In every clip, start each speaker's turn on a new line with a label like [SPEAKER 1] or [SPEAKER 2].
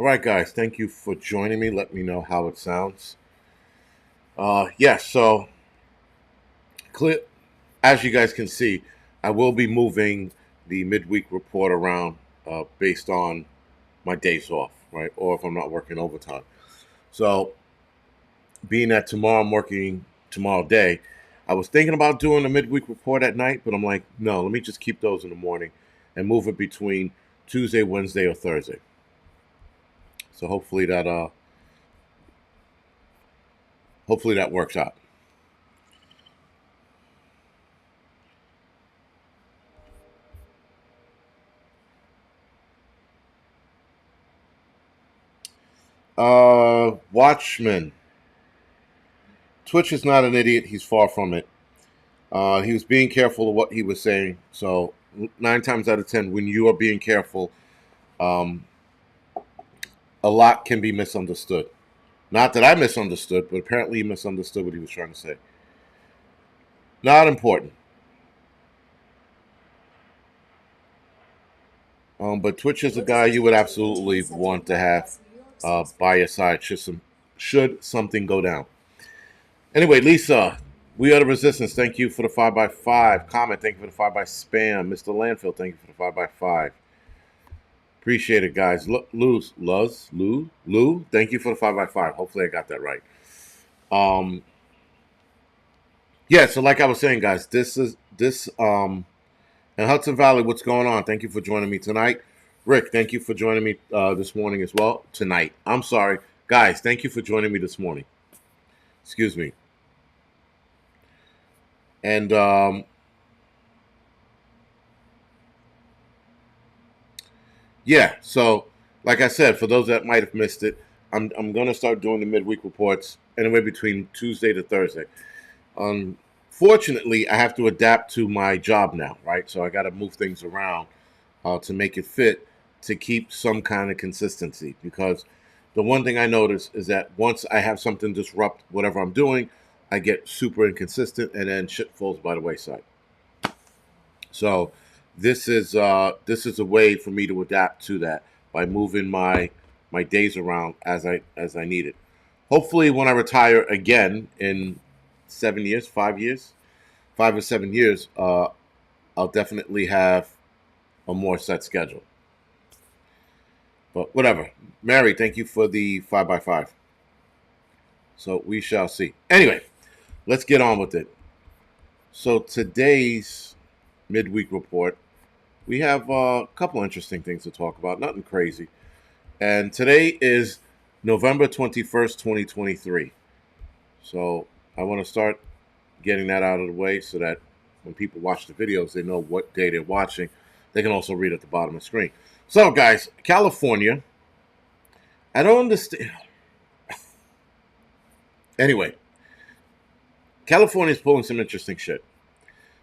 [SPEAKER 1] All right, guys, thank you for joining me. Let me know how it sounds. So clear, as you guys can see, I will be moving the midweek report around based on my days off, right? Or if I'm not working overtime. So, being that tomorrow I'm working tomorrow day, I was thinking about doing a midweek report at night, but I'm like, no, let me just keep those in the morning and move it between Tuesday, Wednesday, or Thursday. So hopefully that works out. Watchmen. Twitch is not an idiot. He's far from it. He was being careful of what he was saying. So 9 times out of 10, when you are being careful, um, a lot can be misunderstood. Not that I misunderstood, but apparently he misunderstood what he was trying to say. Not important. But Twitch is a guy you would absolutely want to have by your side should something go down. Anyway, Lisa, we are the resistance. Thank you for the 5x5 comment. Thank you for the 5x spam. Mr. Landfill, thank you for the 5x5. Appreciate it, guys. Lou, thank you for the 5x5. Hopefully I got that right. Yeah, so like I was saying, guys, this in Hudson Valley, what's going on? Thank you for joining me tonight. Rick, thank you for joining me this morning as well. Tonight. I'm sorry. Guys, thank you for joining me this morning. Excuse me. And yeah, so like I said, for those that might have missed it, I'm gonna start doing the midweek reports anywhere between Tuesday to Thursday. Unfortunately, I have to adapt to my job now, right? So I got to move things around to make it fit to keep some kind of consistency. Because the one thing I notice is that once I have something disrupt whatever I'm doing, I get super inconsistent, and then shit falls by the wayside. So this is a way for me to adapt to that by moving my days around as I need it. Hopefully, when I retire again in 7 years, 5 years, 5 or 7 years, I'll definitely have a more set schedule. But whatever. Mary, thank you for the 5x5. So we shall see. Anyway, let's get on with it. So today's midweek report, we have a couple interesting things to talk about. Nothing crazy. And today is November 21st, 2023. So I want to start getting that out of the way so that when people watch the videos, they know what day they're watching. They can also read at the bottom of the screen. So, guys, California, I don't understand. Anyway, California is pulling some interesting shit.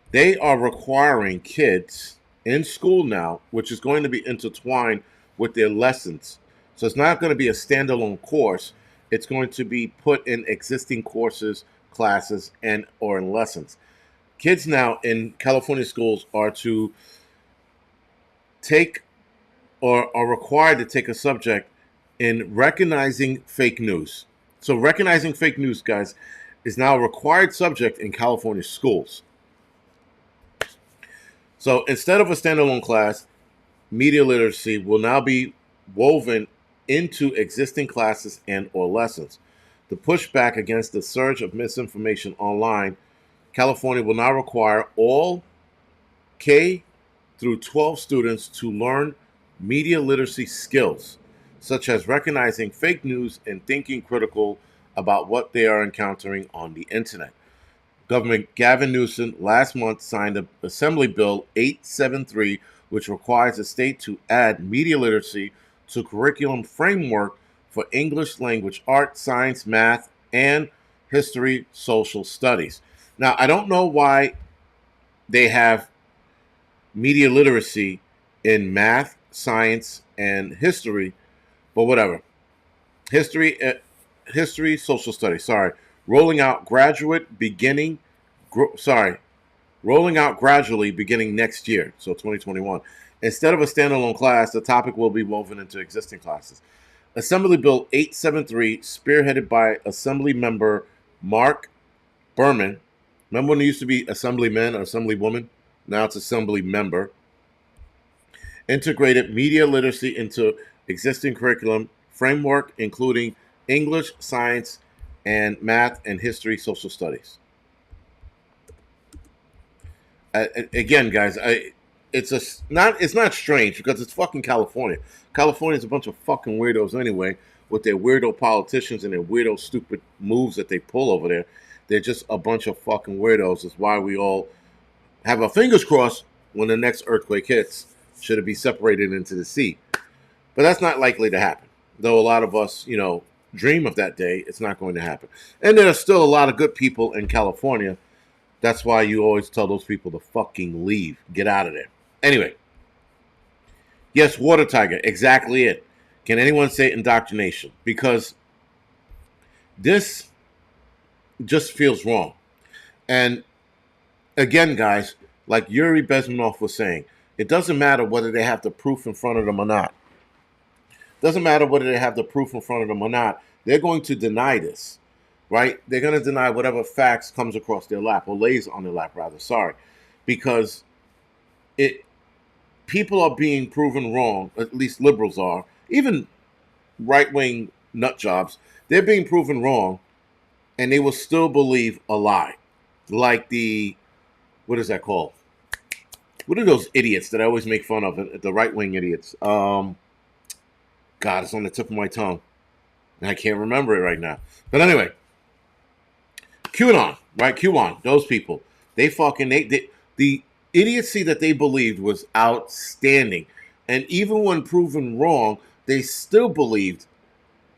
[SPEAKER 1] They are requiring kids in school now, which is going to be intertwined with their lessons. So it's not going to be a standalone course. It's going to be put in existing courses, classes, and or in lessons. Kids now in California schools are to take or are required to take a subject in recognizing fake news. So recognizing fake news, guys, is now a required subject in California schools. So instead of a standalone class, media literacy will now be woven into existing classes and or lessons. To push back against the surge of misinformation online, California will now require all K through 12 students to learn media literacy skills, such as recognizing fake news and thinking critical about what they are encountering on the internet. Governor Gavin Newsom last month signed Assembly Bill 873, which requires the state to add media literacy to curriculum framework for English language arts, science, math, and history, social studies. Now, I don't know why they have media literacy in math, science, and history, but whatever. History, social studies. Sorry, rolling out graduate beginning. Rolling out gradually beginning next year, so 2021. Instead of a standalone class, the topic will be woven into existing classes. Assembly Bill 873, spearheaded by Assembly member Mark Berman. Remember when it used to be Assemblyman or Assemblywoman? Now it's Assembly member. Integrated media literacy into existing curriculum framework, including English, science, and math and history, social studies. Again, guys, it's not strange because it's fucking California. California's a bunch of fucking weirdos anyway, with their weirdo politicians and their weirdo stupid moves that they pull over there. They're just a bunch of fucking weirdos. Is why we all have our fingers crossed when the next earthquake hits. Should it be separated into the sea? But that's not likely to happen. Though a lot of us, dream of that day, it's not going to happen. And there are still a lot of good people in California. That's why you always tell those people to fucking leave. Get out of there. Anyway. Yes, water tiger. Exactly it. Can anyone say indoctrination? Because this just feels wrong. And again, guys, like Yuri Bezmenov was saying, it doesn't matter whether they have the proof in front of them or not. It doesn't matter whether they have the proof in front of them or not. They're going to deny this, right? They're going to deny whatever facts comes across their lap, or lays on their lap, rather. Sorry. Because people are being proven wrong, at least liberals are, even right-wing nut jobs, they're being proven wrong, and they will still believe a lie. Like what is that called? What are those idiots that I always make fun of, the right-wing idiots? God, it's on the tip of my tongue. And I can't remember it right now. But anyway, QAnon, right? QAnon, those people. The idiocy that they believed was outstanding. And even when proven wrong, they still believed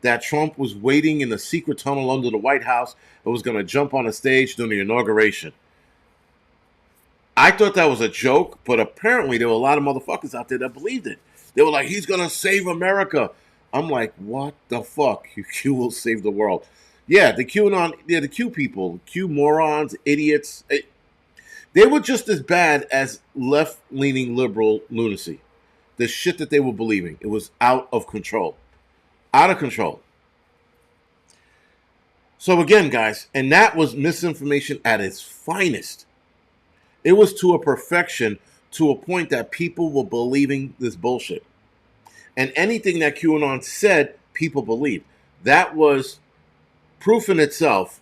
[SPEAKER 1] that Trump was waiting in a secret tunnel under the White House and was going to jump on a stage during the inauguration. I thought that was a joke, but apparently there were a lot of motherfuckers out there that believed it. They were like, he's going to save America. I'm like, what the fuck? Q will save the world. Yeah, the Q people, Q morons, idiots. They were just as bad as left-leaning liberal lunacy. The shit that they were believing. It was out of control. Out of control. So again, guys, and that was misinformation at its finest. It was to a perfection, to a point that people were believing this bullshit. And anything that QAnon said, people believed. That was proof in itself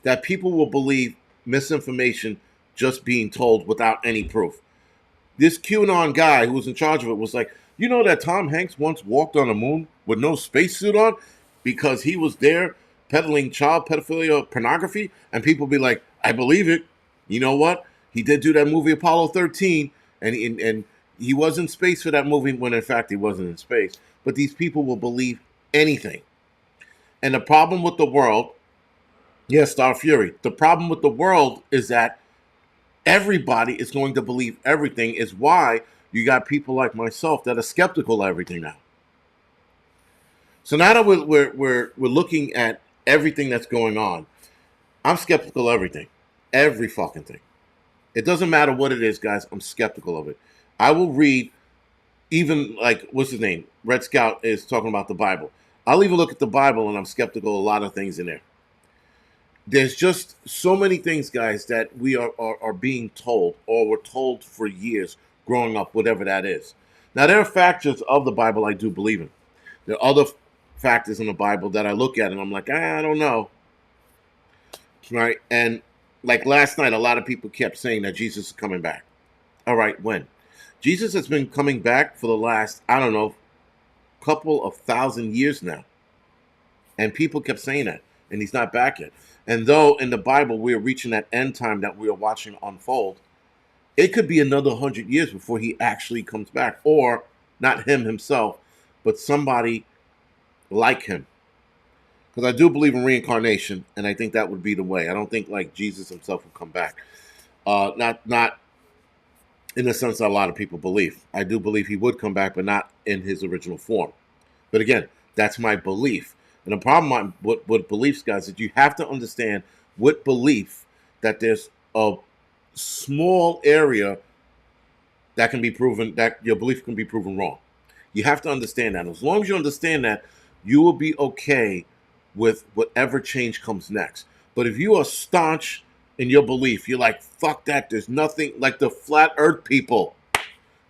[SPEAKER 1] that people will believe misinformation just being told without any proof. This QAnon guy who was in charge of it was like, you know that Tom Hanks once walked on the moon with no spacesuit on because he was there peddling child pedophilia pornography? And people be like, I believe it. You know what? He did do that movie Apollo 13, and he was in space for that movie when in fact he wasn't in space. But these people will believe anything. And the problem with the world, yes, Star Fury, the problem with the world is that everybody is going to believe everything, is why you got people like myself that are skeptical of everything now. So now that we're looking at everything that's going on, I'm skeptical of everything. Every fucking thing. It doesn't matter what it is, guys. I'm skeptical of it. I will read, even like, what's his name? Red Scout is talking about the Bible. I'll even look at the Bible and I'm skeptical of a lot of things in there. There's just so many things, guys, that we are being told, or were told for years growing up, whatever that is. Now, there are factors of the Bible I do believe in. There are other factors in the Bible that I look at and I'm like, I don't know. Right? And like last night, a lot of people kept saying that Jesus is coming back. All right, when? Jesus has been coming back for the last, I don't know, couple of thousand years now. And people kept saying that. And he's not back yet. And though in the Bible we're reaching that end time that we are watching unfold, it could be another 100 years before he actually comes back. Or not him himself, but somebody like him. Because I do believe in reincarnation, and I think that would be the way. I don't think like Jesus himself will come back. Not in the sense that a lot of people believe. I do believe he would come back, but not in his original form. But again, that's my belief. And the problem with beliefs, guys, is you have to understand with belief that there's a small area that can be proven, that your belief can be proven wrong. You have to understand that. As long as you understand that, you will be okay with whatever change comes next. But if you are staunch in your belief, you're like, fuck that, there's nothing, like the flat earth people,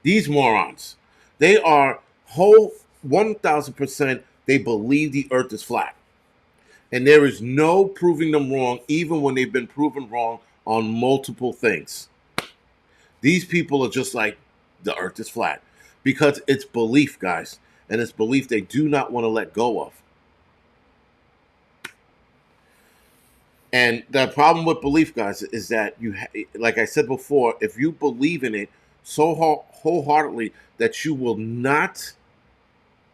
[SPEAKER 1] these morons, they are whole 1000%, they believe the earth is flat. And there is no proving them wrong, even when they've been proven wrong on multiple things. These people are just like, the earth is flat. Because it's belief, guys. And it's belief they do not want to let go of. And the problem with belief, guys, is that like I said before, if you believe in it so wholeheartedly that you will not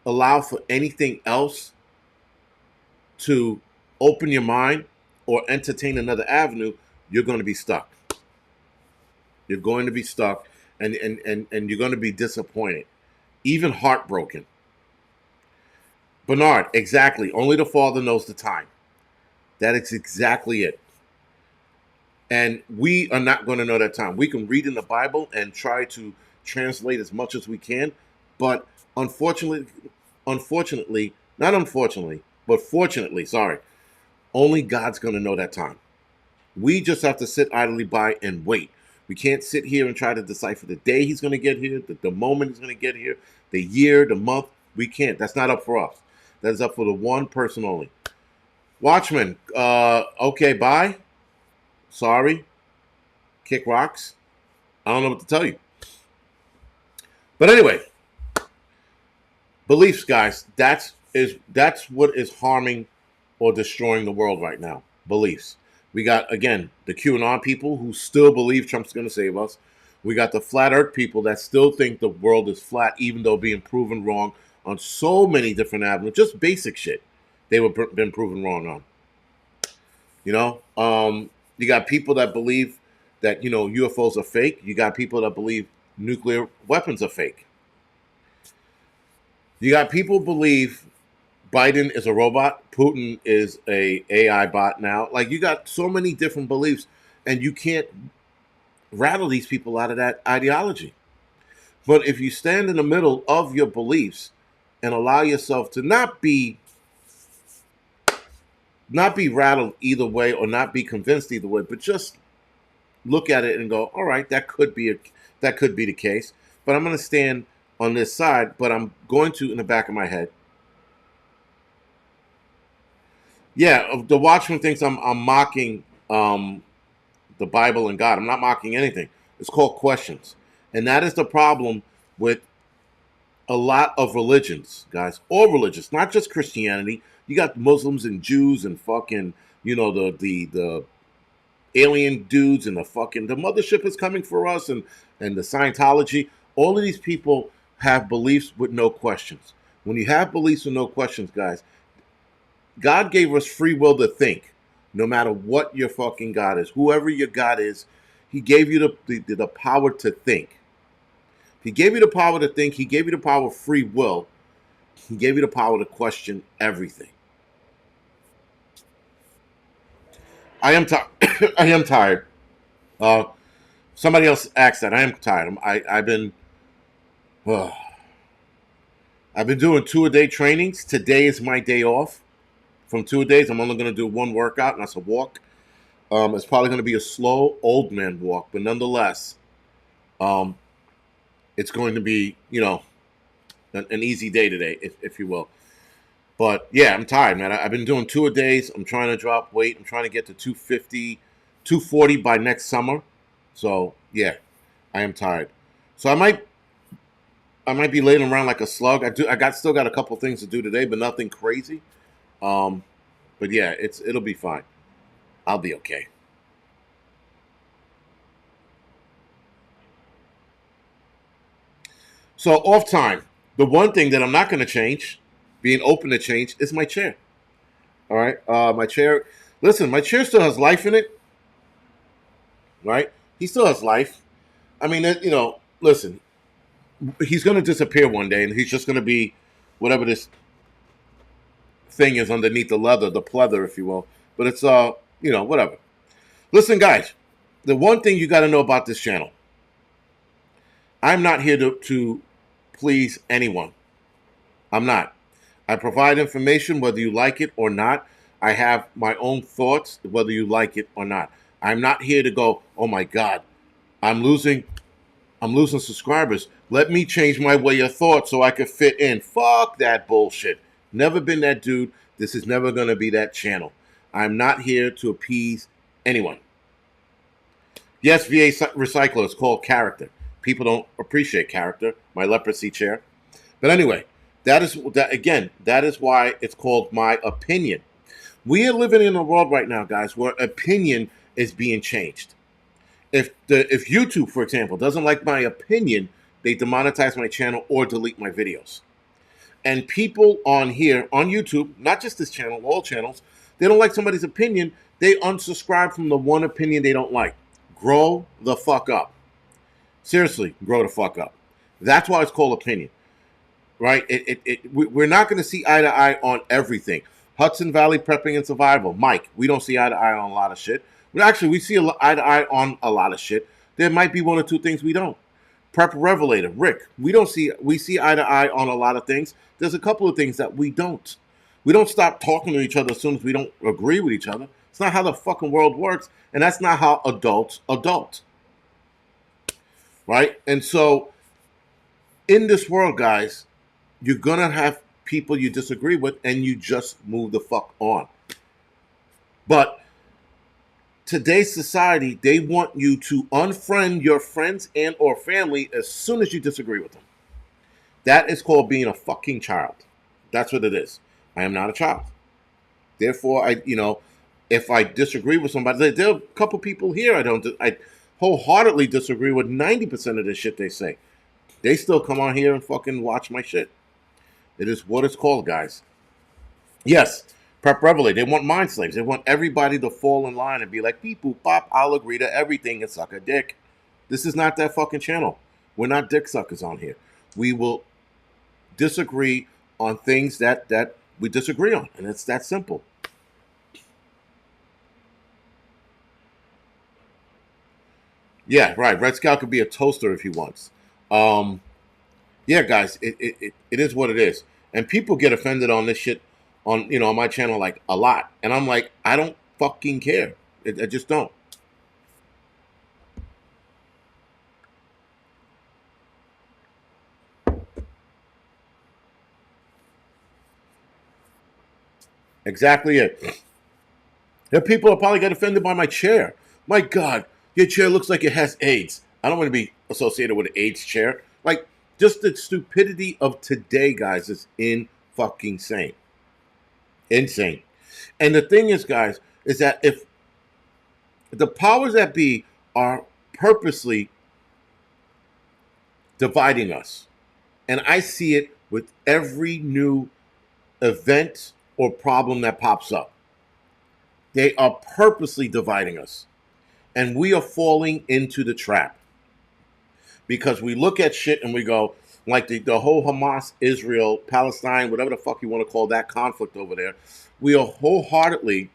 [SPEAKER 1] allow for anything else to open your mind or entertain another avenue, you're going to be stuck. You're going to be stuck, and you're going to be disappointed, even heartbroken. Bernard, exactly. Only the Father knows the time. That is exactly it. And we are not going to know that time. We can read in the Bible and try to translate as much as we can, but unfortunately, not unfortunately, but fortunately, sorry, only God's going to know that time. We just have to sit idly by and wait. We can't sit here and try to decipher the day he's going to get here, the moment he's going to get here, the year, the month. We can't. That's not up for us. That is up for the one person only. Watchman, okay, bye. Sorry. Kick rocks. I don't know what to tell you. But anyway, beliefs, guys, that's what is harming or destroying the world right now. Beliefs. We got, again, the QAnon people who still believe Trump's going to save us. We got the flat earth people that still think the world is flat, even though being proven wrong on so many different avenues. Just basic shit they were been proven wrong on. You know, you got people that believe that, UFOs are fake. You got people that believe nuclear weapons are fake. You got people believe Biden is a robot. Putin is a AI bot now. Like, you got so many different beliefs, and you can't rattle these people out of that ideology. But if you stand in the middle of your beliefs and allow yourself to not be rattled either way or not be convinced either way, but just look at it and go, all right, that could be the case. But I'm going to stand on this side, but I'm going to, in the back of my head, yeah, the Watchman thinks I'm mocking the Bible and God. I'm not mocking anything. It's called questions. And that is the problem with a lot of religions, guys. All religions, not just Christianity. You got Muslims and Jews and fucking, the alien dudes and the mothership is coming for us and the Scientology. All of these people have beliefs with no questions. When you have beliefs with no questions, guys, God gave us free will to think, no matter what your fucking God is. Whoever your God is, he gave you the power to think. He gave you the power to think. He gave you the power of free will. He gave you the power to question everything. I am tired. I am tired. Somebody else asked that. I am tired. I've been doing 2-a-day trainings. Today is my day off. From 2 days, I'm only going to do one workout, and that's a walk. It's probably going to be a slow old man walk, but nonetheless, it's going to be, an easy day today, if you will. But yeah, I'm tired, man. I've been doing 2-a-days. I'm trying to drop weight. I'm trying to get to 250, 240 by next summer. So yeah, I am tired. So I might be laying around like a slug. Still got a couple things to do today, but nothing crazy. But yeah, it'll be fine. I'll be okay. So off time. The one thing that I'm not going to change, being open to change, is my chair. All right, my chair. Listen, my chair still has life in it. Right, he still has life. I mean, listen, he's going to disappear one day, and he's just going to be whatever this thing is underneath the leather, the pleather, if you will. But it's whatever. Listen, guys, the one thing you got to know about this channel, I'm not here to please anyone. I'm not. I provide information whether you like it or not. I have my own thoughts whether you like it or not. I'm not here to go, oh my God, I'm losing subscribers. Let me change my way of thought so I could fit in. Fuck that bullshit. Never been that dude. This is never going to be that channel. I'm not here to appease anyone. Yes, VA Recycler is called character. People don't appreciate character. My leprosy chair. But anyway, that is why it's called my opinion. We are living in a world right now, guys, where opinion is being changed. If YouTube, for example, doesn't like my opinion, they demonetize my channel or delete my videos. And people on here, on YouTube, not just this channel, all channels, they don't like somebody's opinion, they unsubscribe from the one opinion they don't like. Grow the fuck up. Seriously, grow the fuck up. That's why it's called opinion. Right? We're not going to see eye to eye on everything. Hudson Valley Prepping and Survival, Mike, we don't see eye to eye on a lot of shit. But actually, we see eye to eye on a lot of shit. There might be one or two things we don't. Prep Revelator, Rick, we see eye to eye on a lot of things. There's a couple of things that we don't. We don't stop talking to each other as soon as we don't agree with each other. It's not how the fucking world works, and that's not how adults adult. Right? And so, in this world, guys, you're going to have people you disagree with, and you just move the fuck on. But today's society, they want you to unfriend your friends and or family as soon as you disagree with them. That is called being a fucking child. That's what it is. I am not a child. Therefore, if I disagree with somebody, there are a couple people here I wholeheartedly disagree with 90% of the shit they say. They still come on here and fucking watch my shit. It is what it's called, guys. Yes, Prep Revelate. They want mind slaves. They want everybody to fall in line and be like, beep, boop, bop, I'll agree to everything and suck a dick. This is not that fucking channel. We're not dick suckers on here. We will disagree on things that we disagree on, and it's that simple. Yeah, right. Red Scout could be a toaster if he wants. Yeah, guys, it is what it is. And people get offended on this shit on my channel like a lot. And I'm like, I don't fucking care. I just don't. Exactly it. There people are probably get offended by my chair. My God, your chair looks like it has AIDS. I don't want to be associated with an AIDS chair. Like, just the stupidity of today, guys, is fucking insane. Insane. And the thing is, guys, is that if the powers that be are purposely dividing us, and I see it with every new event or problem that pops up, they are purposely dividing us. And we are falling into the trap. Because we look at shit and we go, like the whole Hamas, Israel, Palestine, whatever the fuck you want to call that conflict over there, we are wholeheartedly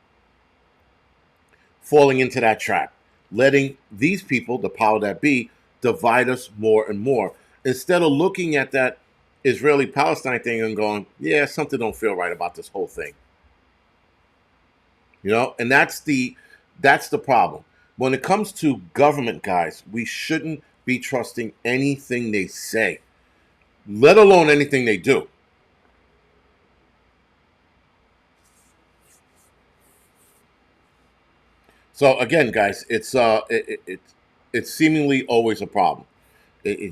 [SPEAKER 1] falling into that trap, letting these people, the power that be, divide us more and more. Instead of looking at that Israeli-Palestine thing and going, yeah, something don't feel right about this whole thing. And that's the problem. When it comes to government, guys, we shouldn't be trusting anything they say, let alone anything they do. So again, guys, it's seemingly always a problem,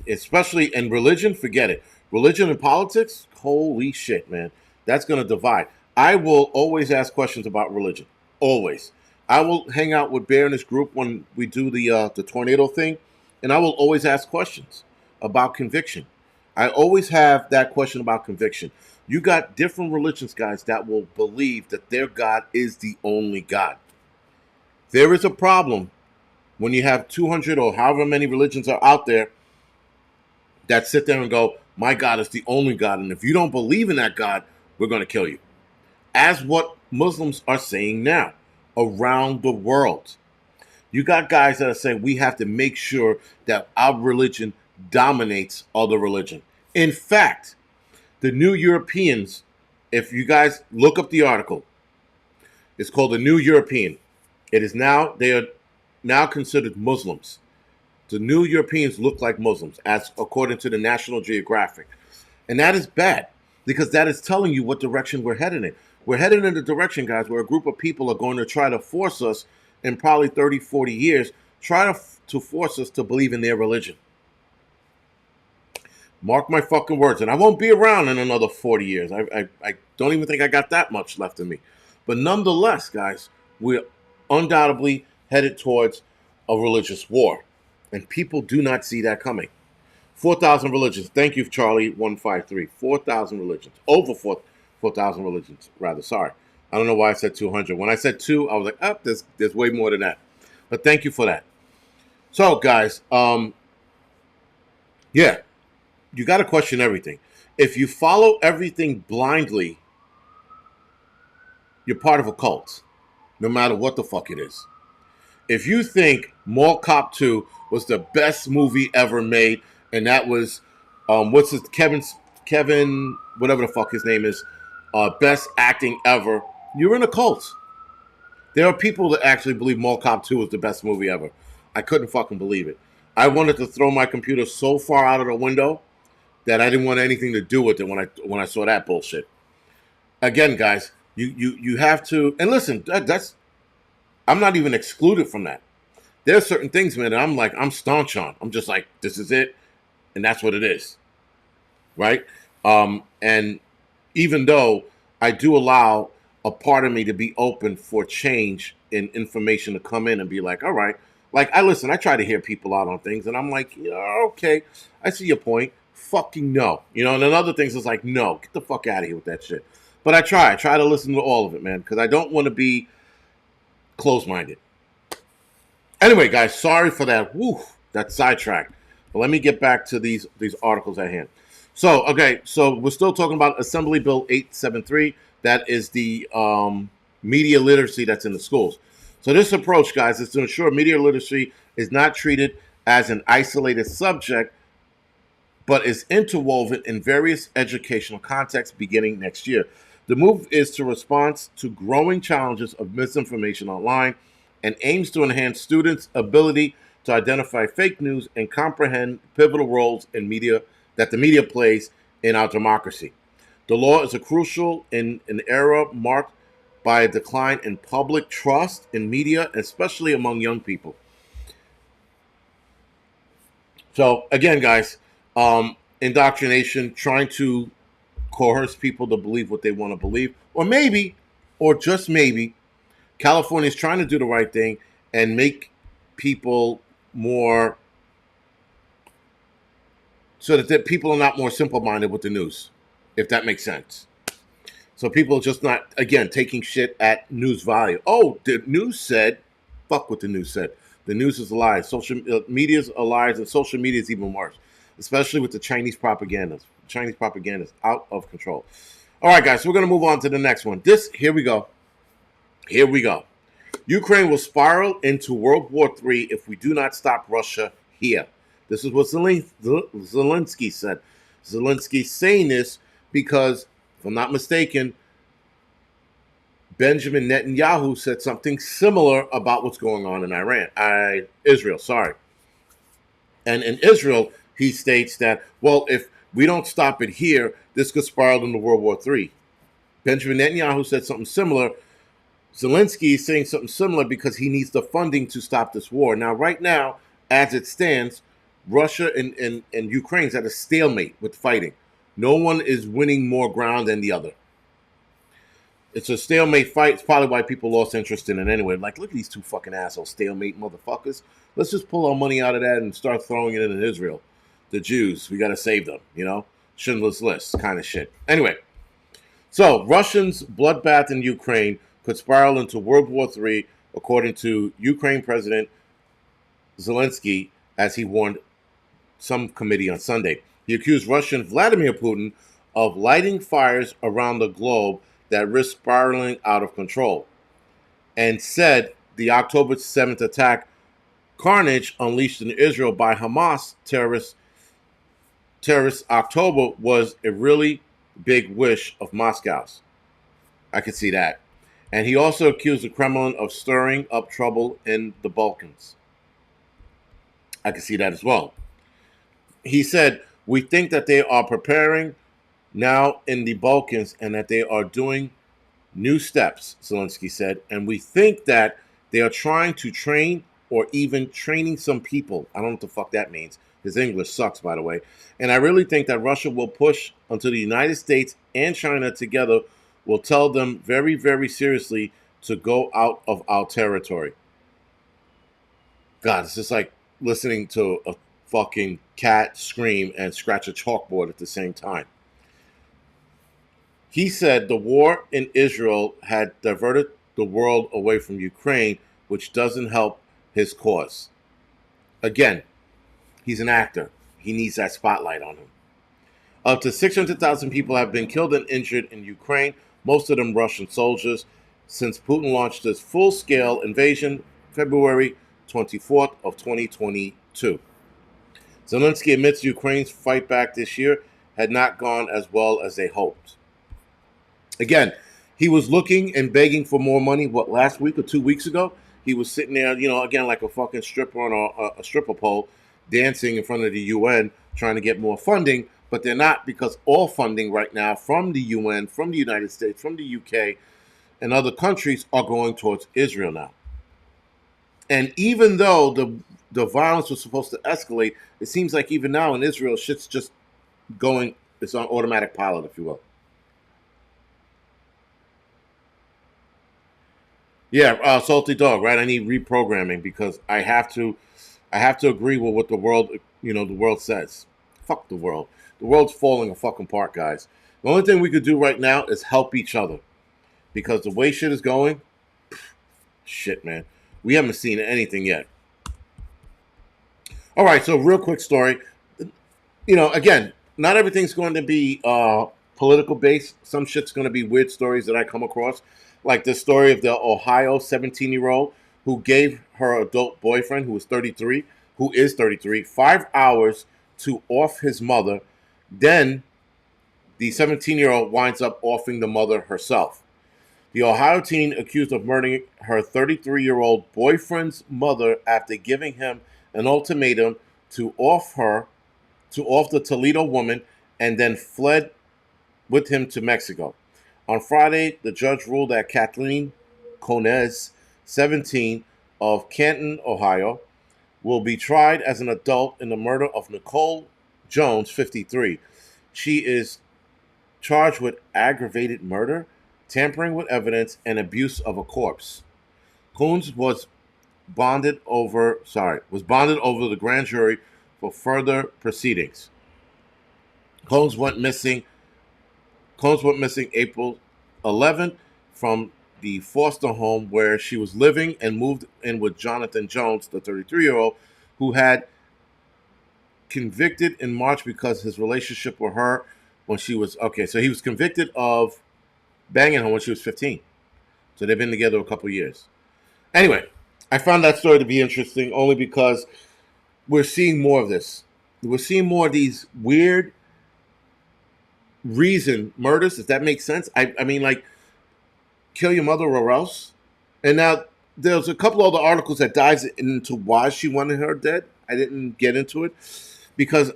[SPEAKER 1] especially in religion. Forget it. Religion and politics, holy shit, man, that's going to divide. I will always ask questions about religion. Always. I will hang out with Bear and his group when we do the tornado thing, and I will always ask questions about conviction. I always have that question about conviction. You got different religions, guys, that will believe that their God is the only God. There is a problem when you have 200 or however many religions are out there that sit there and go, my God is the only God, and if you don't believe in that God, we're going to kill you. As what Muslims are saying now around the world. You got guys that are saying we have to make sure that our religion dominates other religion. In fact, the new Europeans if you guys look up the article, it's called the New European. They are now considered Muslims. The new Europeans look like Muslims, as according to the National Geographic. And that is bad, because that is telling you what direction we're heading in. We're heading in the direction, guys, where a group of people are going to try to force us in probably 30, 40 years, to force us to believe in their religion. Mark my fucking words. And I won't be around in another 40 years. I don't even think I got that much left in me. But nonetheless, guys, we're undoubtedly headed towards a religious war. And people do not see that coming. 4,000 religions. Thank you, Charlie153. 4,000 religions. Over 4,000 religions, rather. Sorry. I don't know why I said 200. When I said 2, I was like, oh, there's way more than that. But thank you for that. So, guys, yeah, you got to question everything. If you follow everything blindly, you're part of a cult, no matter what the fuck it is. If you think Mall Cop 2 was the best movie ever made, and that was, Kevin, whatever the fuck his name is, best acting ever, you're in a cult. There are people that actually believe Mall Cop 2 was the best movie ever. I couldn't fucking believe it. I wanted to throw my computer so far out of the window that I didn't want anything to do with it when I saw that bullshit. Again, guys, you have to, and listen, that's I'm not even excluded from that. There are certain things, man, that I'm staunch on. I'm just like, this is it, and that's what it is, right? And even though I do allow a part of me to be open for change in information to come in and be like, all right, like I try to hear people out on things, and I'm like, yeah, okay, I see your point. Fucking no, and then other things is like, no, get the fuck out of here with that shit. But I try to listen to all of it, man, because I don't want to be closed-minded. Anyway, guys, sorry for that. That sidetrack. But let me get back to these articles at hand. So, okay, so we're still talking about Assembly Bill 873. That is the media literacy that's in the schools. So this approach, guys, is to ensure media literacy is not treated as an isolated subject, but is interwoven in various educational contexts beginning next year. The move is to respond to growing challenges of misinformation online and aims to enhance students' ability to identify fake news and comprehend pivotal roles in media that the media plays in our democracy. The law is crucial in an era marked by a decline in public trust in media, especially among young people. So again, guys, indoctrination, trying to coerce people to believe what they want to believe, or maybe, or just maybe, California is trying to do the right thing and make people more, so that people are not more simple-minded with the news, if that makes sense. So people are just not, again, taking shit at news value. Oh, the news said, fuck what the news said. The news is a lie. Social media's a lie, and social media is even worse, especially with the Chinese propaganda. Chinese propaganda is out of control. All right, guys, so we're going to move on to the next one. Here we go. Ukraine will spiral into World War III if we do not stop Russia here. This is what Zelensky said. Zelensky's saying this because, if I'm not mistaken, Benjamin Netanyahu said something similar about what's going on in Israel. And in Israel, he states that, well, if we don't stop it here, this could spiral into World War III. Benjamin Netanyahu said something similar. Zelensky is saying something similar because he needs the funding to stop this war. Now, right now, as it stands, Russia and Ukraine's at a stalemate with fighting. No one is winning more ground than the other. It's a stalemate fight. It's probably why people lost interest in it anyway. Like, look at these two fucking assholes, stalemate motherfuckers. Let's just pull our money out of that and start throwing it into Israel. The Jews, we got to save them, Schindler's List kind of shit. Anyway, so Russians' bloodbath in Ukraine could spiral into World War III, according to Ukraine President Zelensky, as he warned some committee on Sunday. He accused Russian Vladimir Putin of lighting fires around the globe that risk spiraling out of control, and said the October 7th attack carnage unleashed in Israel by Hamas terrorists October was a really big wish of Moscow's. I could see that. And he also accused the Kremlin of stirring up trouble in the Balkans. I could see that as well. He said, "We think that they are preparing now in the Balkans and that they are doing new steps," Zelensky said. "And we think that they are trying to train or even training some people." I don't know what the fuck that means. His English sucks, by the way. "And I really think that Russia will push until the United States and China together will tell them very, very seriously to go out of our territory." God, it's just like listening to a fucking cat scream and scratch a chalkboard at the same time. He said the war in Israel had diverted the world away from Ukraine, which doesn't help his cause. Again, he's an actor. He needs that spotlight on him. Up to 600,000 people have been killed and injured in Ukraine, most of them Russian soldiers, since Putin launched his full-scale invasion February 24th of 2022. Zelensky admits Ukraine's fight back this year had not gone as well as they hoped. Again, he was looking and begging for more money, last week or 2 weeks ago? He was sitting there, again, like a fucking stripper on a stripper pole, dancing in front of the UN, trying to get more funding, but they're not, because all funding right now from the UN, from the United States, from the UK, and other countries are going towards Israel now. And even though the violence was supposed to escalate, it seems like even now in Israel, shit's just going, it's on automatic pilot, if you will. Yeah, salty dog, right? I need reprogramming because I have to agree with what the world says. Fuck the world. The world's falling a fucking apart, guys. The only thing we could do right now is help each other, because the way shit is going, shit, man, we haven't seen anything yet. All right, so real quick story. Again, not everything's going to be political based. Some shit's going to be weird stories that I come across, like the story of the Ohio 17-year-old who gave her adult boyfriend, who is 33, 5 hours to off his mother. Then the 17-year-old winds up offing the mother herself. The Ohio teen accused of murdering her 33-year-old boyfriend's mother after giving him an ultimatum to off the Toledo woman, and then fled with him to Mexico. On Friday, the judge ruled that Kathleen Conez, 17, of Canton, Ohio, will be tried as an adult in the murder of Nicole Jones, 53. She is charged with aggravated murder, tampering with evidence, and abuse of a corpse. Coons was bonded over the grand jury for further proceedings. Combs went missing April 11th from the foster home where she was living, and moved in with Jonathan Jones, the 33-year-old, who had convicted in March because his relationship with her when she was so he was convicted of banging her when she was 15. So they've been together a couple years. Anyway, I found that story to be interesting only because we're seeing more of this. We're seeing more of these weird reason murders, if that makes sense. I mean, like, kill your mother or else. And now there's a couple other articles that dives into why she wanted her dead. I didn't get into it because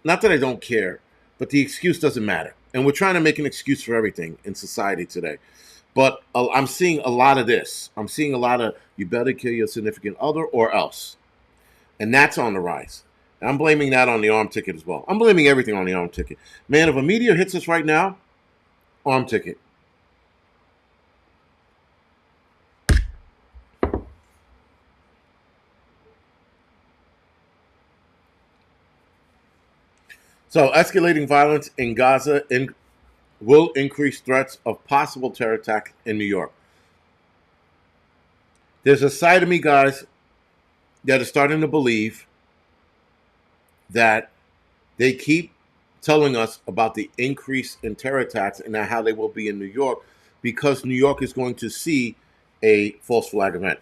[SPEAKER 1] not that I don't care, but the excuse doesn't matter. And we're trying to make an excuse for everything in society today. But I'm seeing a lot of this. I'm seeing a lot of, you better kill your significant other or else. And that's on the rise. And I'm blaming that on the arm ticket as well. I'm blaming everything on the arm ticket. Man, if a meteor hits us right now, arm ticket. So, escalating violence in Gaza will increase threats of possible terror attack in New York. There's a side of me, guys, that is starting to believe that they keep telling us about the increase in terror attacks and how they will be in New York because New York is going to see a false flag event.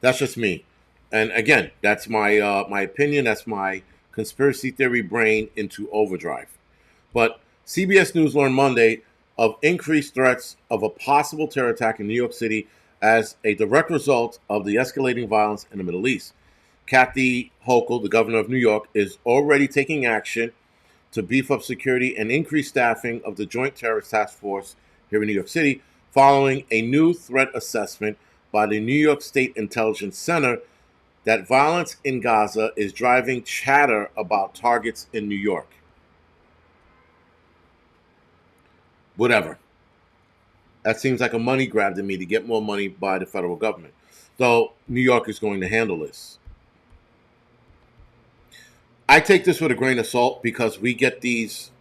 [SPEAKER 1] That's just me. And again, that's my opinion. That's my conspiracy theory brain into overdrive. But CBS News learned Monday of increased threats of a possible terror attack in New York City as a direct result of the escalating violence in the Middle East. Kathy Hochul, the governor of New York, is already taking action to beef up security and increase staffing of the Joint Terrorist Task Force here in New York City, following a new threat assessment by the New York State Intelligence Center that violence in Gaza is driving chatter about targets in New York. Whatever. That seems like a money grab to me to get more money by the federal government. So New York is going to handle this. I take this with a grain of salt because we get these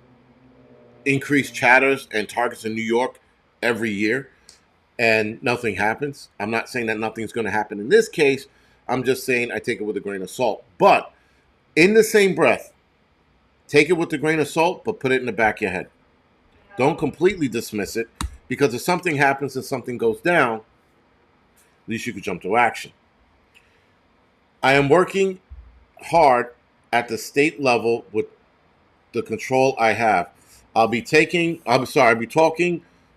[SPEAKER 1] increased chatters and targets in New York every year and nothing happens. I'm not saying that nothing's going to happen in this case. I'm just saying I take it with a grain of salt. But in the same breath, take it with a grain of salt, but put it in the back of your head. Don't completely dismiss it, because if something happens and something goes down, at least you could jump to action. I am working hard at the state level with the control I have. I'll be talking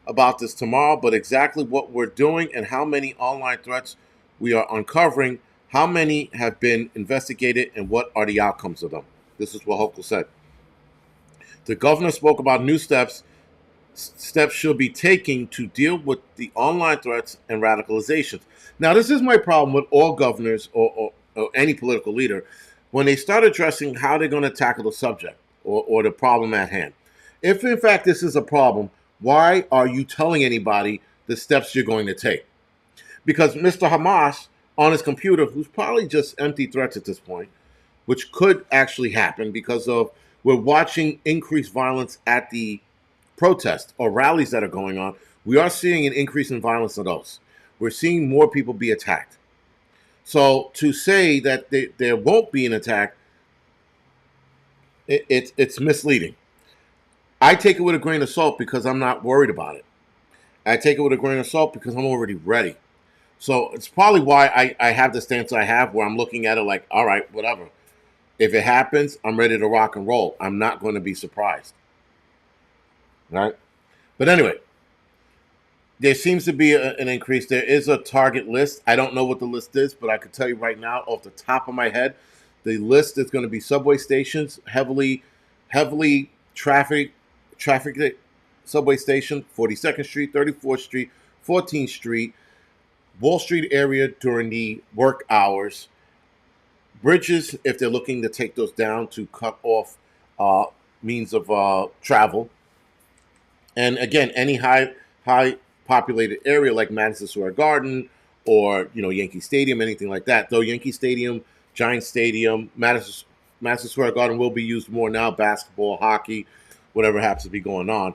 [SPEAKER 1] about this tomorrow, but exactly what we're doing and how many online threats we are uncovering, how many have been investigated, and what are the outcomes of them. This is what Hochul said. The governor spoke about new steps she'll be taking to deal with the online threats and radicalizations. Now, this is my problem with all governors or any political leader when they start addressing how they're going to tackle the subject or the problem at hand. If, in fact, this is a problem, why are you telling anybody the steps you're going to take? Because Mr. Hamas, on his computer, who's probably just empty threats at this point, which could actually happen because of we're watching increased violence at the protests or rallies that are going on. We are seeing an increase in violence of those. We're seeing more people be attacked. So to say that there won't be an attack, it's misleading. I take it with a grain of salt because I'm not worried about it. I take it with a grain of salt because I'm already ready. So it's probably why I have the stance I have, where I'm looking at it like, all right, whatever. If it happens, I'm ready to rock and roll. I'm not going to be surprised. Right? But anyway, there seems to be an increase. There is a target list. I don't know what the list is, but I could tell you right now off the top of my head, the list is going to be subway stations, heavily trafficked subway station, 42nd Street, 34th Street, 14th Street, Wall Street area during the work hours, bridges if they're looking to take those down to cut off means of travel, and again, any high populated area like Madison Square Garden or Yankee Stadium, anything like that. Though Yankee Stadium, Giant Stadium, Madison Square Garden will be used more now. Basketball, hockey, whatever happens to be going on.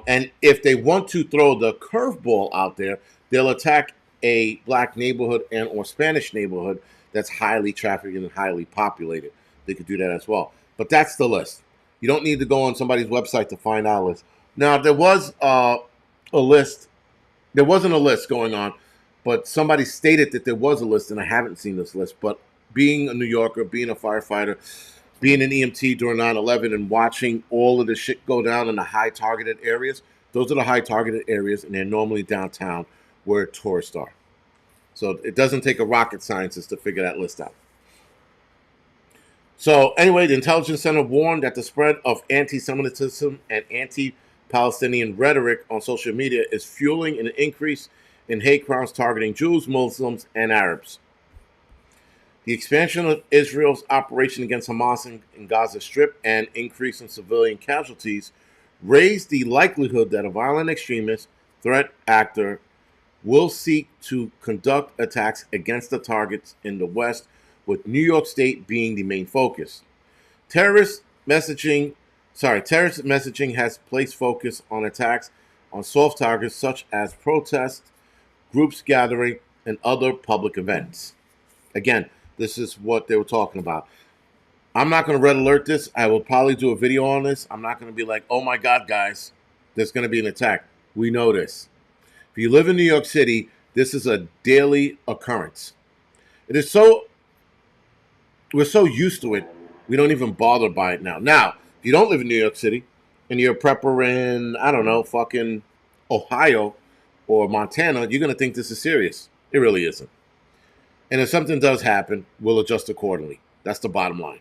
[SPEAKER 1] And if they want to throw the curveball out there, they'll attack a black neighborhood and or Spanish neighborhood that's highly trafficked and highly populated. They could do that as well. But that's the list. You don't need to go on somebody's website to find our list. Now, there was a list. There wasn't a list going on, but somebody stated that there was a list, and I haven't seen this list. But being a New Yorker, being a firefighter, being an EMT during 9/11 and watching all of the shit go down in the high targeted areas, those are the high targeted areas, and they're normally downtown where tourists are. So it doesn't take a rocket scientist to figure that list out. So anyway, the Intelligence Center warned that the spread of anti-Semitism and anti-Palestinian rhetoric on social media is fueling an increase in hate crimes targeting Jews, Muslims, and Arabs. The expansion of Israel's operation against Hamas in Gaza Strip and increase in civilian casualties raised the likelihood that a violent extremist threat actor will seek to conduct attacks against the targets in the West, with New York State being the main focus. Terrorist messaging has placed focus on attacks on soft targets such as protests, groups gathering, and other public events. Again, this is what they were talking about. I'm not going to red alert this. I will probably do a video on this. I'm not going to be like, oh my God, guys, there's going to be an attack. We know this. If you live in New York City, this is a daily occurrence. We're so used to it, we don't even bother by it now. Now, if you don't live in New York City, and you're a prepper in, I don't know, fucking Ohio or Montana, you're going to think this is serious. It really isn't. And if something does happen, we'll adjust accordingly. That's the bottom line.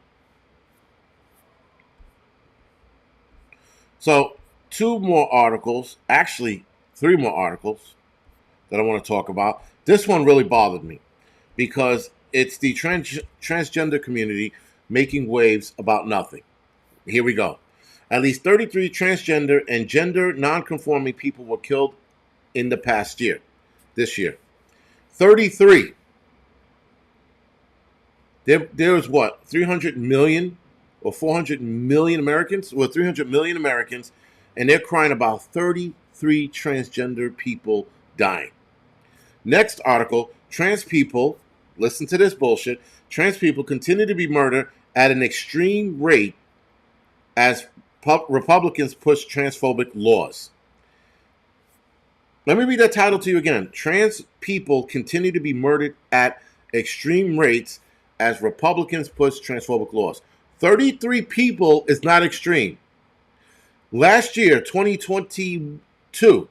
[SPEAKER 1] So, two more articles, actually, three more articles that I want to talk about. This one really bothered me because it's the transgender community making waves about nothing. Here we go. At least 33 transgender and gender nonconforming people were killed in the past year, this year. 33. There's what, 300 million or 400 million Americans? Well, 300 million Americans, and they're crying about 33 transgender people dying. Next article, trans people, listen to this bullshit, trans people continue to be murdered at an extreme rate as Republicans push transphobic laws. Let me read that title to you again. Trans people continue to be murdered at extreme rates as Republicans push transphobic laws. 33 people is not extreme. Last year, 2022,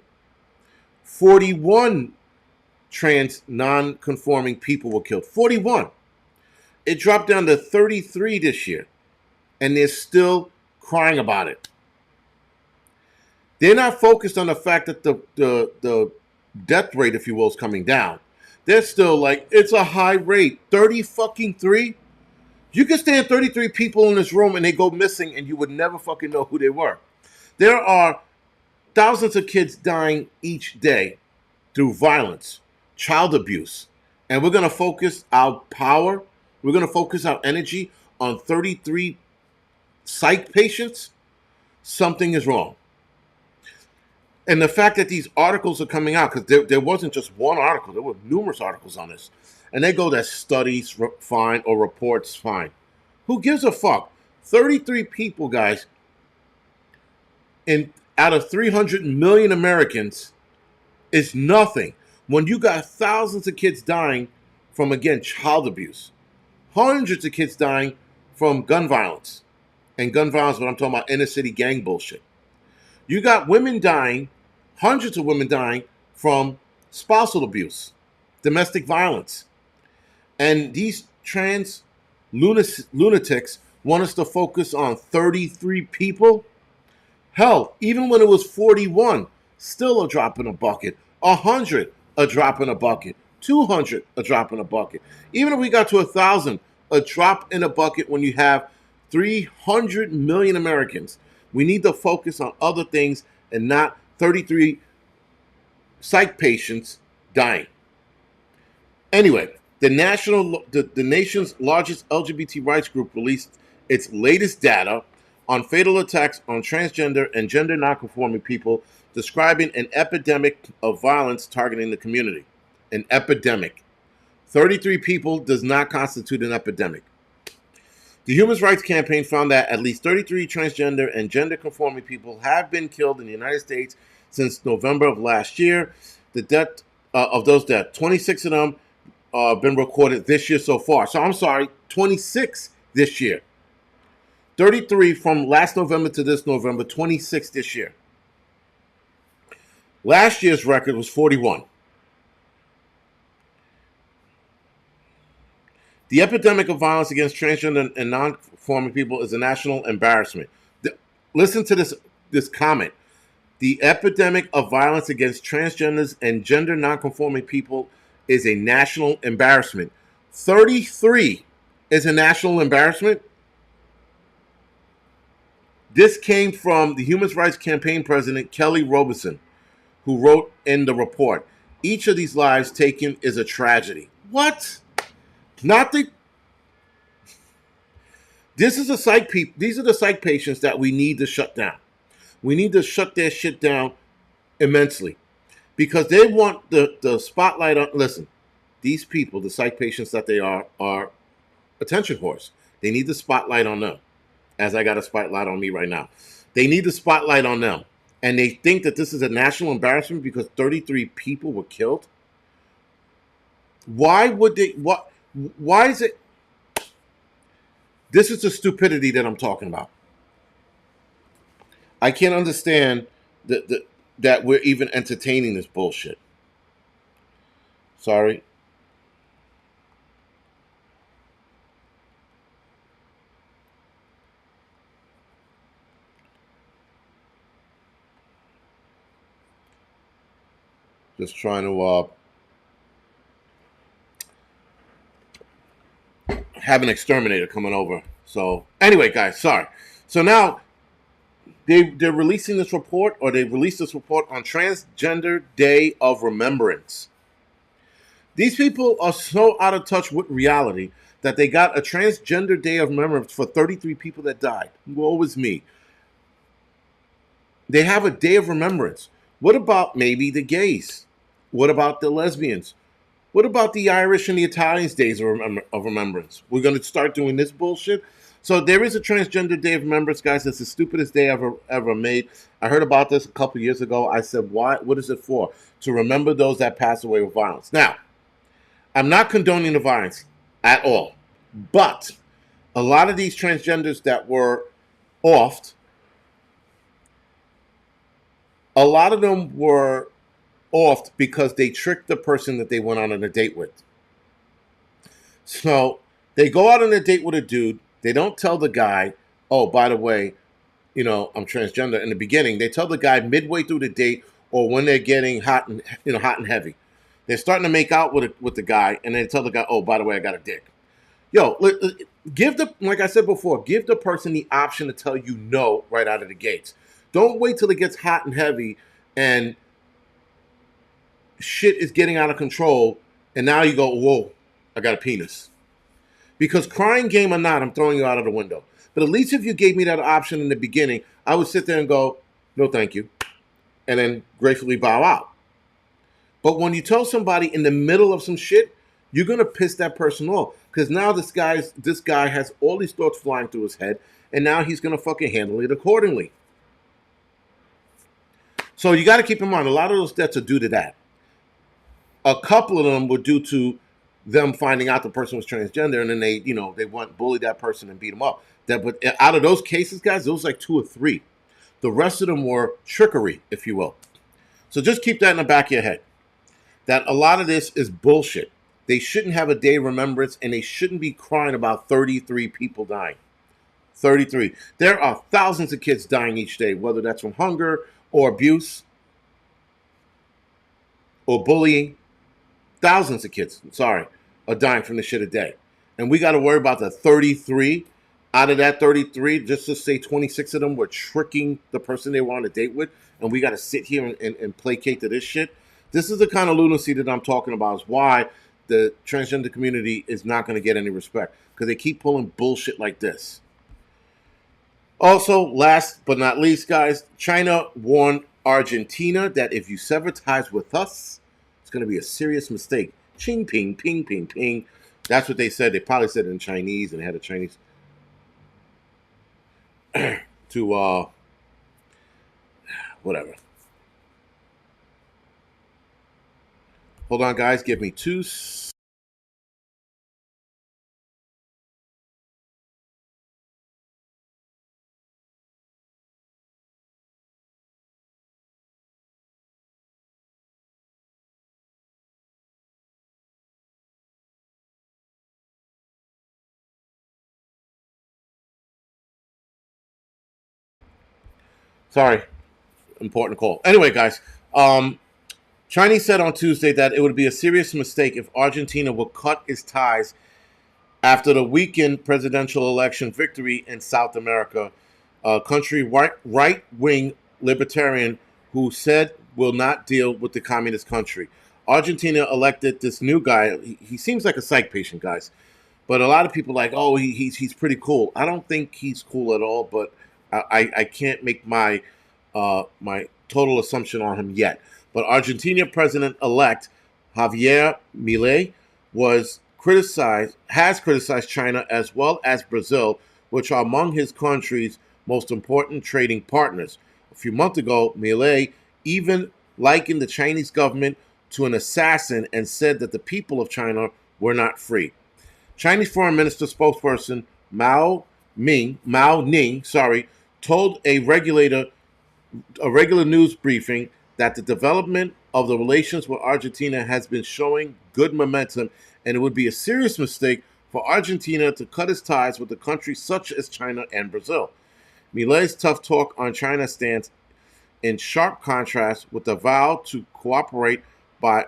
[SPEAKER 1] 41 trans non-conforming people were killed. 41. It dropped down to 33 this year, and they're still crying about it. They're not focused on the fact that the death rate, if you will, is coming down. They're still like, it's a high rate. 30 fucking 3? You could stand 33 people in this room and they go missing and you would never fucking know who they were. There are thousands of kids dying each day through violence, child abuse. And we're going to focus our power, we're going to focus our energy on 33 psych patients. Something is wrong. And the fact that these articles are coming out, because there wasn't just one article, there were numerous articles on this. And they go that studies fine or reports fine. Who gives a fuck? 33 people, guys, out of 300 million Americans is nothing. When you got thousands of kids dying from, again, child abuse. Hundreds of kids dying from gun violence. And gun violence, what I'm talking about, inner city gang bullshit. You got women dying, hundreds of women dying from spousal abuse, domestic violence. And these trans lunatics want us to focus on 33 people. Hell, even when it was 41, still a drop in a bucket. 100, a drop in a bucket. 200, a drop in a bucket. Even if we got to 1,000, a drop in a bucket when you have 300 million Americans. We need to focus on other things and not 33 psych patients dying. Anyway, the nation's largest LGBT rights group released its latest data on fatal attacks on transgender and gender nonconforming people, describing an epidemic of violence targeting the community. An epidemic. 33 people does not constitute an epidemic. The Human Rights Campaign found that at least 33 transgender and gender-conforming people have been killed in the United States since November of last year. The death of those deaths, 26 of them been recorded this year so far. So I'm sorry, 26 this year. 33 from last November to this November, 26 this year. Last year's record was 41. The epidemic of violence against transgender and non-conforming people is a national embarrassment. Listen to this comment. The epidemic of violence against transgenders and gender non-conforming people is a national embarrassment. 33 is a national embarrassment. This came from the Human Rights Campaign president, Kelly Robinson, who wrote in the report, each of these lives taken is a tragedy. What? This is these are the psych patients that we need to shut down. We need to shut their shit down immensely because they want the spotlight on. Listen, these people, the psych patients that they are attention whores. They need the spotlight on them, as I got a spotlight on me right now. They need the spotlight on them, and they think that this is a national embarrassment because 33 people were killed. Why would they? What? Why is it? This is the stupidity that I'm talking about. I can't understand that we're even entertaining this bullshit. Sorry. Just trying to have an exterminator coming over. So anyway, guys, sorry. So now they're releasing this report, or they released this report on Transgender Day of Remembrance. These people are so out of touch with reality that they got a Transgender Day of Remembrance for 33 people that died. Woe is me. They have a day of remembrance. What about maybe the gays? What about the lesbians? What about the Irish and the Italians' days of remembrance? We're going to start doing this bullshit. So there is a Transgender Day of Remembrance, guys. It's the stupidest day ever made. I heard about this a couple years ago. I said, "Why? What is it for? To remember those that passed away with violence." Now, I'm not condoning the violence at all, but a lot of these transgenders that were offed, a lot of them were offed because they tricked the person that they went on a date with. So they go out on a date with a dude. They don't tell the guy, "Oh, by the way, I'm transgender." In the beginning, they tell the guy midway through the date, or when they're getting hot and heavy. They're starting to make out with the guy, and they tell the guy, "Oh, by the way, I got a dick." Yo, like I said before, give the person the option to tell you no right out of the gates. Don't wait till it gets hot and heavy, and shit is getting out of control, and now you go, "Whoa, I got a penis." Because crying game or not, I'm throwing you out of the window. But at least if you gave me that option in the beginning, I would sit there and go, "No, thank you," and then gratefully bow out. But when you tell somebody in the middle of some shit, you're gonna piss that person off. Because now this guy has all these thoughts flying through his head, and now he's gonna fucking handle it accordingly. So you got to keep in mind, a lot of those deaths are due to that. A couple of them were due to them finding out the person was transgender, and then they went bully that person and beat him up. But out of those cases, guys, it was like 2 or 3. The rest of them were trickery, if you will. So just keep that in the back of your head. That a lot of this is bullshit. They shouldn't have a day of remembrance, and they shouldn't be crying about 33 people dying. 33. There are thousands of kids dying each day, whether that's from hunger or abuse or bullying. Thousands of kids, are dying from this shit a day. And we got to worry about the 33. Out of that 33, just to say 26 of them were tricking the person they were on a date with. And we got to sit here and placate to this shit. This is the kind of lunacy that I'm talking about. Is why the transgender community is not going to get any respect. Because they keep pulling bullshit like this. Also, last but not least, guys, China warned Argentina that if you sever ties with us, it's going to be a serious mistake. Ching, ping, ping, ping, ping. That's what they said. They probably said it in Chinese, and they had a Chinese to whatever. Hold on, guys. Give me 2. Sorry, important call. Anyway, guys, Chinese said on Tuesday that it would be a serious mistake if Argentina would cut its ties after the weekend presidential election victory in South America. A country right-wing libertarian who said will not deal with the communist country. Argentina elected this new guy. He seems like a psych patient, guys. But a lot of people are like, "Oh, he's pretty cool." I don't think he's cool at all, but I can't make my total assumption on him yet. But Argentina President-elect Javier Milei has criticized China as well as Brazil, which are among his country's most important trading partners. A few months ago, Milei even likened the Chinese government to an assassin and said that the people of China were not free. Chinese Foreign Minister spokesperson Mao Ning, told a regulator a regular news briefing that the development of the relations with Argentina has been showing good momentum, and it would be a serious mistake for Argentina to cut its ties with a country such as China and Brazil. Milei's tough talk on China stands in sharp contrast with the vow to cooperation by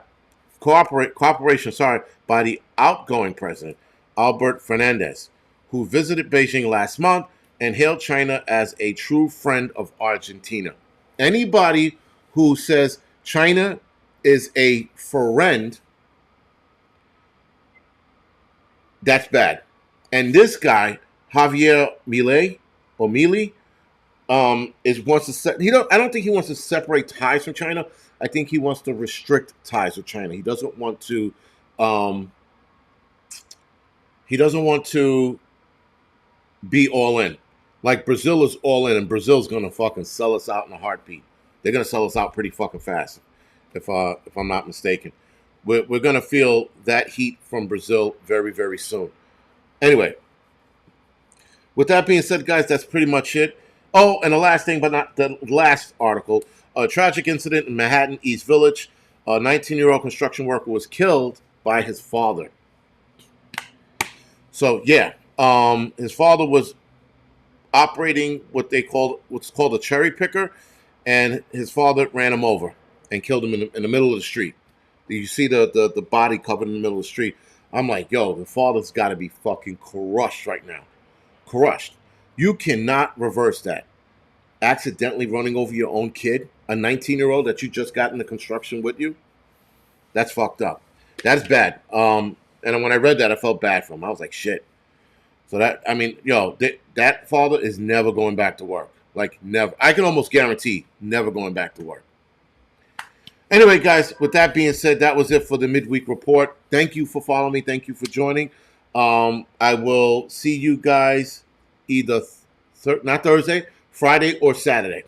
[SPEAKER 1] the outgoing president, Albert Fernandez, who visited Beijing last month and hailed China as a true friend of Argentina. Anybody who says China is a friend, that's bad. And this guy, Javier Milei, is wants to I don't think he wants to separate ties from China. I think he wants to restrict ties with China. He doesn't want to be all in. Like Brazil is all in, and Brazil's gonna fucking sell us out in a heartbeat. They're gonna sell us out pretty fucking fast, if I'm not mistaken. We're gonna feel that heat from Brazil very, very soon. Anyway, with that being said, guys, that's pretty much it. Oh, and the last thing, but not the last article, a tragic incident in Manhattan East Village. A 19-year-old construction worker was killed by his father. So yeah, his father was operating what's called a cherry picker, and his father ran him over and killed him in the middle of the street. You see the body covered in the middle of the street. I'm like, yo, the father's got to be fucking crushed right now. Crushed. You cannot reverse that. Accidentally running over your own kid, a 19-year-old that you just got into construction with you, that's fucked up. That's bad. And when I read that, I felt bad for him. I was like, shit. So that father is never going back to work. Like, never. I can almost guarantee never going back to work. Anyway, guys, with that being said, that was it for the midweek report. Thank you for following me. Thank you for joining. I will see you guys either not Thursday, Friday, or Saturday.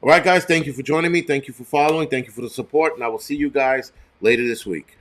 [SPEAKER 1] All right, guys, thank you for joining me. Thank you for following. Thank you for the support. And I will see you guys later this week.